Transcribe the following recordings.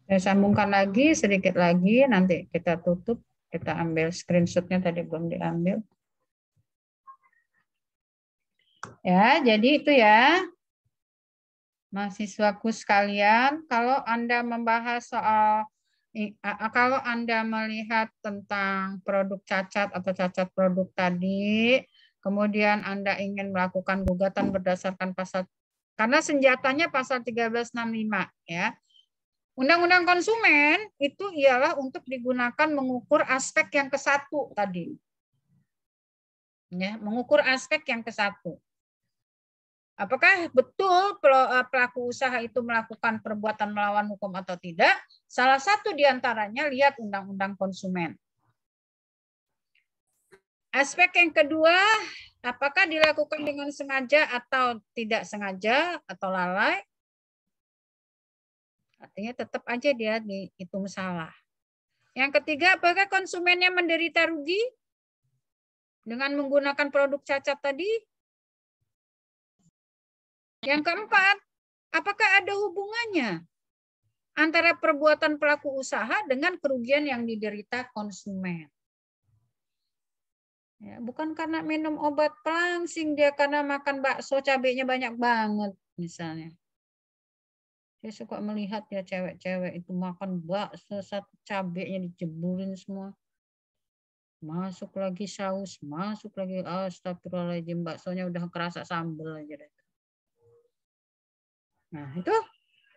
Saya sambungkan lagi, sedikit lagi, nanti kita tutup. Kita ambil screenshotnya tadi belum diambil. Ya, jadi itu ya. Mahasiswaku sekalian, kalau Anda membahas soal, kalau Anda melihat tentang produk cacat atau cacat produk tadi, kemudian Anda ingin melakukan gugatan berdasarkan pasal, karena senjatanya pasal 1365 ya. Undang-undang konsumen itu ialah untuk digunakan mengukur aspek yang ke-1 tadi. Ya, mengukur aspek yang ke-1. Apakah betul pelaku usaha itu melakukan perbuatan melawan hukum atau tidak? Salah satu diantaranya lihat Undang-Undang Konsumen. Aspek yang kedua, apakah dilakukan dengan sengaja atau tidak sengaja atau lalai? Artinya tetap aja dia dihitung salah. Yang ketiga, apakah konsumennya menderita rugi dengan menggunakan produk cacat tadi? Yang keempat, apakah ada hubungannya antara perbuatan pelaku usaha dengan kerugian yang diderita konsumen? Ya, bukan karena minum obat pelangsing, dia karena makan bakso cabenya banyak banget misalnya. Saya suka melihat ya cewek-cewek itu makan bakso satu cabenya dijebulin semua. Masuk lagi saus, masuk lagi, astagfirullahaladzim, baksonya udah kerasa sambal aja deh. Nah, itu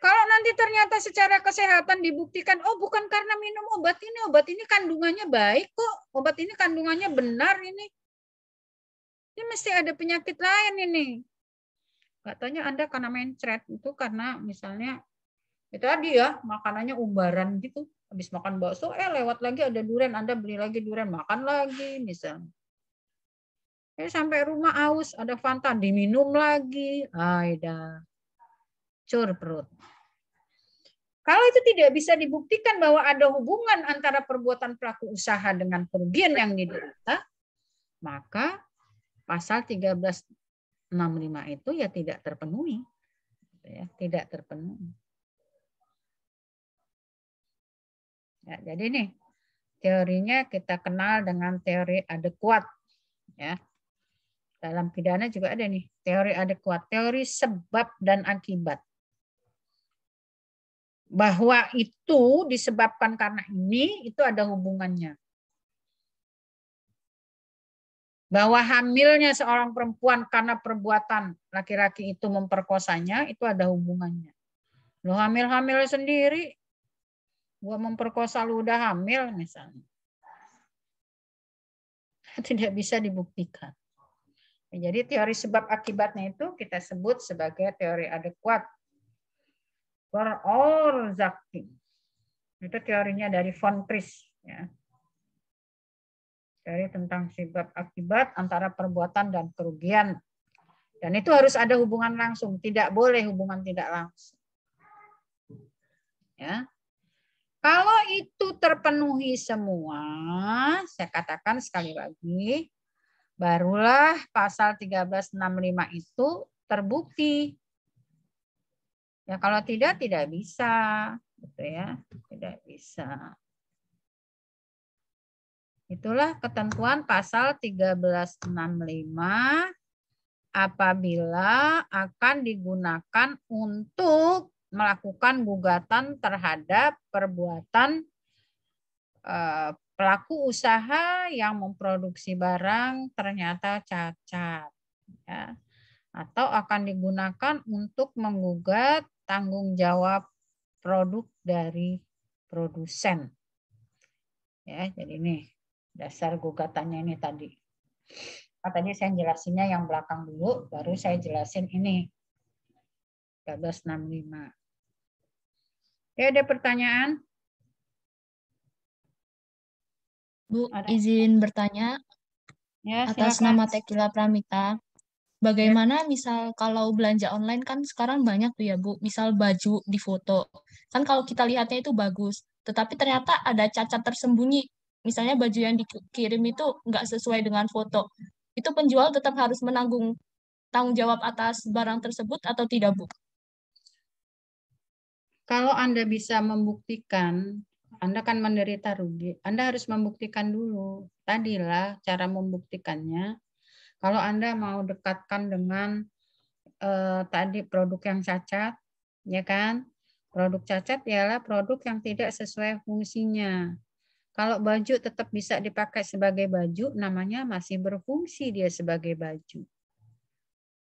kalau nanti ternyata secara kesehatan dibuktikan, oh bukan karena minum obat ini kandungannya baik kok, obat ini kandungannya benar ini mesti ada penyakit lain ini. Katanya Anda karena mencret, itu karena misalnya, itu tadi ya, makanannya umbaran gitu. Habis makan bakso, lewat lagi ada durian, Anda beli lagi durian, makan lagi misalnya. Sampai rumah aus, ada Fanta, diminum lagi. Dah. Cur perut. Kalau itu tidak bisa dibuktikan bahwa ada hubungan antara perbuatan pelaku usaha dengan kerugian yang diderita, maka pasal 1365 itu ya tidak terpenuhi. Ya, tidak terpenuhi. Ya, jadi nih, teorinya kita kenal dengan teori adekuat. Ya. Dalam pidana juga ada nih, teori adekuat, teori sebab dan akibat. Bahwa itu disebabkan karena ini, itu ada hubungannya. Bahwa hamilnya seorang perempuan karena perbuatan laki-laki itu memperkosanya, itu ada hubungannya. Lu hamil-hamil sendiri, gua memperkosa lu udah hamil misalnya. Tidak bisa dibuktikan. Jadi teori sebab akibatnya itu kita sebut sebagai teori adekuat. For all Zaki. Itu teorinya dari von Pries. Ya. Teori tentang sebab akibat antara perbuatan dan kerugian. Dan itu harus ada hubungan langsung. Tidak boleh hubungan tidak langsung. Ya. Kalau itu terpenuhi semua, saya katakan sekali lagi, barulah pasal 1365 itu terbukti. Ya kalau tidak bisa, gitu ya, tidak bisa. Itulah ketentuan pasal 1365 apabila akan digunakan untuk melakukan gugatan terhadap perbuatan pelaku usaha yang memproduksi barang ternyata cacat. Ya. Atau akan digunakan untuk menggugat tanggung jawab produk dari produsen. Ya, jadi ini dasar gugatannya ini tadi. Tadi saya jelasinnya yang belakang dulu, baru saya jelasin ini. 1365. Oke, ada pertanyaan? Bu, izin bertanya Ya, atas silakan. nama Tekila Pramita. Bagaimana misal kalau belanja online kan sekarang banyak tuh ya Bu, misal baju di foto. Kan kalau kita lihatnya itu bagus, tetapi ternyata ada cacat tersembunyi. Misalnya baju yang dikirim itu nggak sesuai dengan foto. Itu penjual tetap harus menanggung tanggung jawab atas barang tersebut atau tidak Bu? Kalau Anda bisa membuktikan, Anda kan menderita rugi, Anda harus membuktikan dulu. Tadilah cara membuktikannya. Kalau Anda mau dekatkan dengan tadi produk yang cacat, ya kan? Produk cacat ialah produk yang tidak sesuai fungsinya. Kalau baju tetap bisa dipakai sebagai baju, namanya masih berfungsi dia sebagai baju.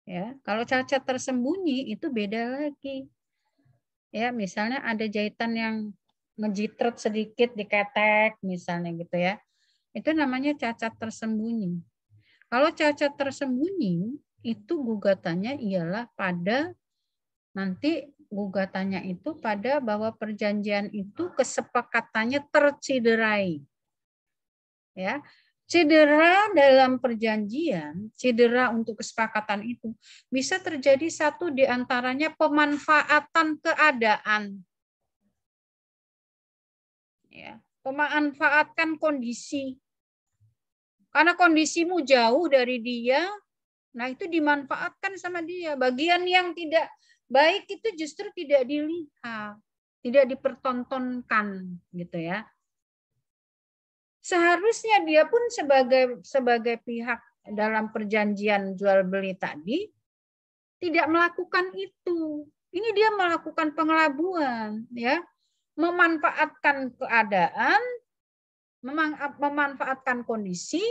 Ya, kalau cacat tersembunyi itu beda lagi. Ya, misalnya ada jahitan yang ngejitret sedikit diketek misalnya gitu ya. Itu namanya cacat tersembunyi. Kalau cacat tersembunyi itu gugatannya ialah pada nanti gugatannya itu pada bahwa perjanjian itu kesepakatannya tercederai. Ya. Cedera dalam perjanjian, cedera untuk kesepakatan itu bisa terjadi satu di antaranya pemanfaatan keadaan. Ya, memanfaatkan kondisi. Karena kondisimu jauh dari dia, nah itu dimanfaatkan sama dia. Bagian yang tidak baik itu justru tidak dilihat, tidak dipertontonkan gitu ya. Seharusnya dia pun sebagai pihak dalam perjanjian jual beli tadi tidak melakukan itu. Ini dia melakukan pengelabuan ya, memanfaatkan keadaan, memanfaatkan kondisi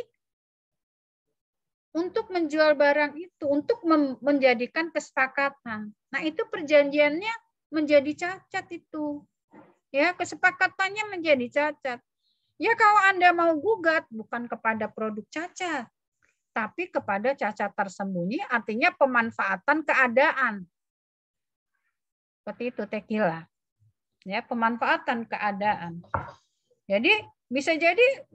untuk menjual barang itu, untuk menjadikan kesepakatan. Nah, itu perjanjiannya menjadi cacat itu. Ya, kesepakatannya menjadi cacat. Ya, kalau Anda mau gugat bukan kepada produk cacat, tapi kepada cacat tersembunyi, artinya pemanfaatan keadaan. Seperti itu tequila. Ya, pemanfaatan keadaan. Jadi bisa jadi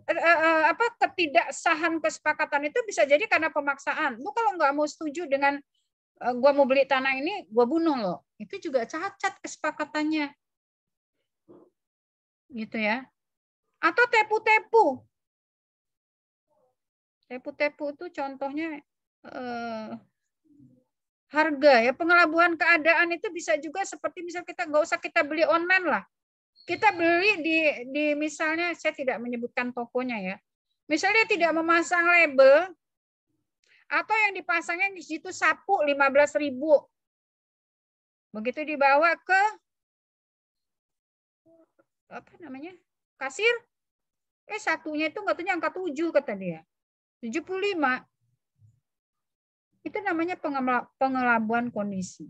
ketidaksahan kesepakatan itu bisa jadi karena pemaksaan. Lu kalau nggak mau setuju dengan gua mau beli tanah ini, gua bunuh lo. Itu juga cacat kesepakatannya. Gitu ya. Atau tepu-tepu. Tepu-tepu itu contohnya harga ya, pengelabuan keadaan itu bisa juga seperti misal kita nggak usah kita beli online lah. Kita beli di misalnya saya tidak menyebutkan tokonya ya. Misalnya tidak memasang label atau yang dipasangnya di situ sapu 15.000. Begitu dibawa ke apa namanya? Kasir, satunya itu katanya angka 7 kata dia. 75. Itu namanya pengelabuan kondisi.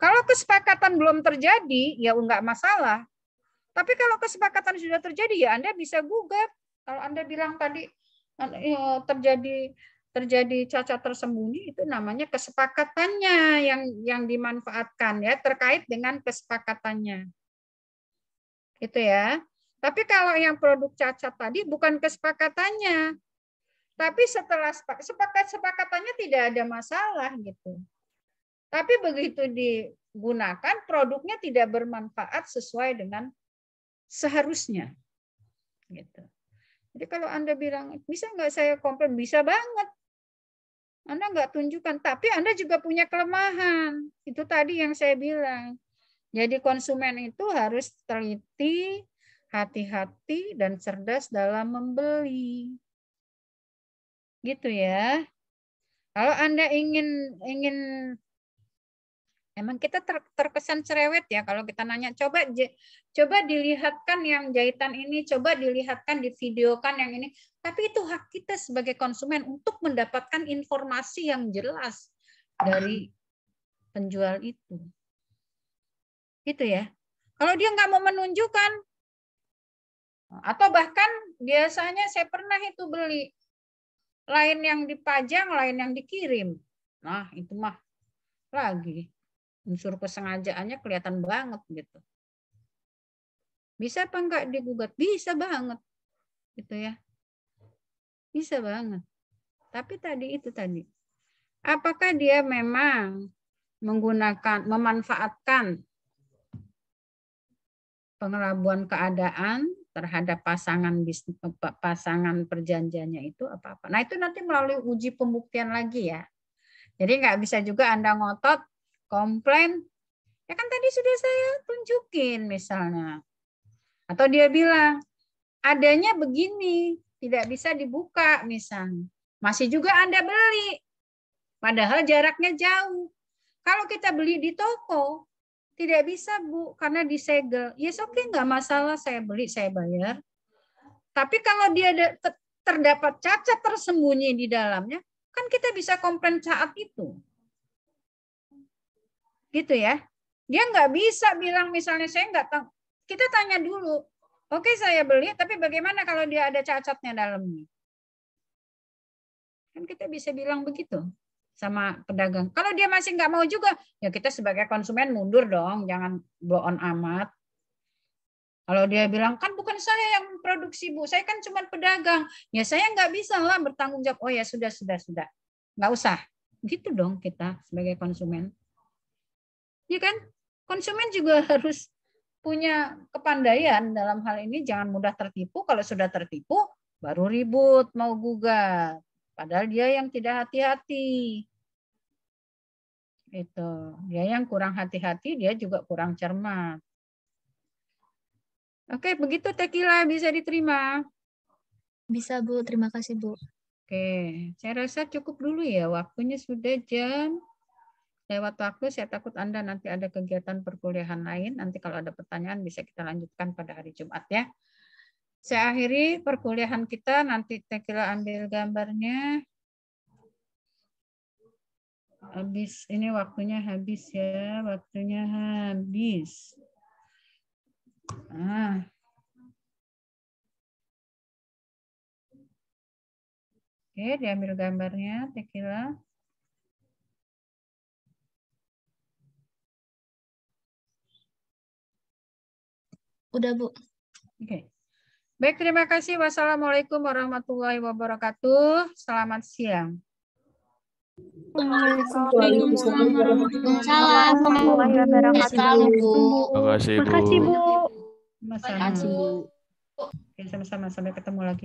Kalau kesepakatan belum terjadi, ya enggak masalah. Tapi kalau kesepakatan sudah terjadi, ya Anda bisa gugat. Kalau Anda bilang tadi terjadi cacat tersembunyi, itu namanya kesepakatannya yang dimanfaatkan ya, terkait dengan kesepakatannya. Itu ya. Tapi kalau yang produk cacat tadi bukan kesepakatannya. Tapi setelah sepakatannya tidak ada masalah gitu. Tapi begitu digunakan produknya tidak bermanfaat sesuai dengan seharusnya. Gitu. Jadi kalau Anda bilang, bisa nggak saya komplain? Bisa banget. Anda nggak tunjukkan, tapi Anda juga punya kelemahan. Itu tadi yang saya bilang. Jadi konsumen itu harus teliti, hati-hati, dan cerdas dalam membeli. Gitu ya. Kalau Anda ingin emang kita terkesan cerewet ya kalau kita nanya, coba dilihatkan yang jahitan ini, coba dilihatkan di videokan yang ini. Tapi itu hak kita sebagai konsumen untuk mendapatkan informasi yang jelas dari penjual itu. Gitu ya. Kalau dia nggak mau menunjukkan, atau bahkan biasanya saya pernah itu beli, lain yang dipajang, lain yang dikirim. Nah itu mah lagi. Unsur kesengajaannya kelihatan banget gitu. Bisa apa enggak digugat? Bisa banget. Gitu ya. Bisa banget. Tapi tadi apakah dia memang memanfaatkan pengelabuan keadaan terhadap pasangan perjanjiannya itu apa-apa. Nah, itu nanti melalui uji pembuktian lagi ya. Jadi nggak bisa juga Anda ngotot komplain Ya kan tadi sudah saya tunjukin misalnya. Atau dia bilang, adanya begini, tidak bisa dibuka misalnya. Masih juga Anda beli, padahal jaraknya jauh. Kalau kita beli di toko, tidak bisa Bu, karena disegel. Yes, oke, nggak masalah, saya beli, saya bayar. Tapi kalau dia terdapat cacat tersembunyi di dalamnya, kan kita bisa komplain saat itu. Gitu ya. Dia nggak bisa bilang misalnya saya nggak tahu. Kita tanya dulu. Oke, saya beli, tapi bagaimana kalau dia ada cacatnya dalamnya? Kan kita bisa bilang begitu sama pedagang. Kalau dia masih nggak mau juga, ya kita sebagai konsumen mundur dong, jangan blow on amat. Kalau dia bilang, kan bukan saya yang memproduksi Bu, saya kan cuma pedagang. Ya saya nggak bisa lah bertanggung jawab. Oh ya sudah. Nggak usah. Gitu dong kita sebagai konsumen. Ya kan? Konsumen juga harus punya kepandaian dalam hal ini, jangan mudah tertipu. Kalau sudah tertipu, baru ribut, mau gugat. Padahal dia yang tidak hati-hati. Itu. Dia yang kurang hati-hati, dia juga kurang cermat. Oke, begitu Tekila, bisa diterima? Bisa Bu, terima kasih Bu. Oke, saya rasa cukup dulu ya. Waktunya sudah jam lewat waktu, saya takut Anda nanti ada kegiatan perkuliahan lain. Nanti kalau ada pertanyaan bisa kita lanjutkan pada hari Jumat ya. Saya akhiri perkuliahan kita, nanti Tekila ambil gambarnya. Habis, ini waktunya habis ya, waktunya habis. Oke, diambil gambarnya, Tekila. Udah Bu. Oke. Baik, terima kasih. Wassalamualaikum warahmatullahi wabarakatuh. Selamat siang. Waalaikumsalam warahmatullahi wabarakatuh. Terima kasih Bu. Sama-sama. Oke, sama-sama. Sampai ketemu lagi.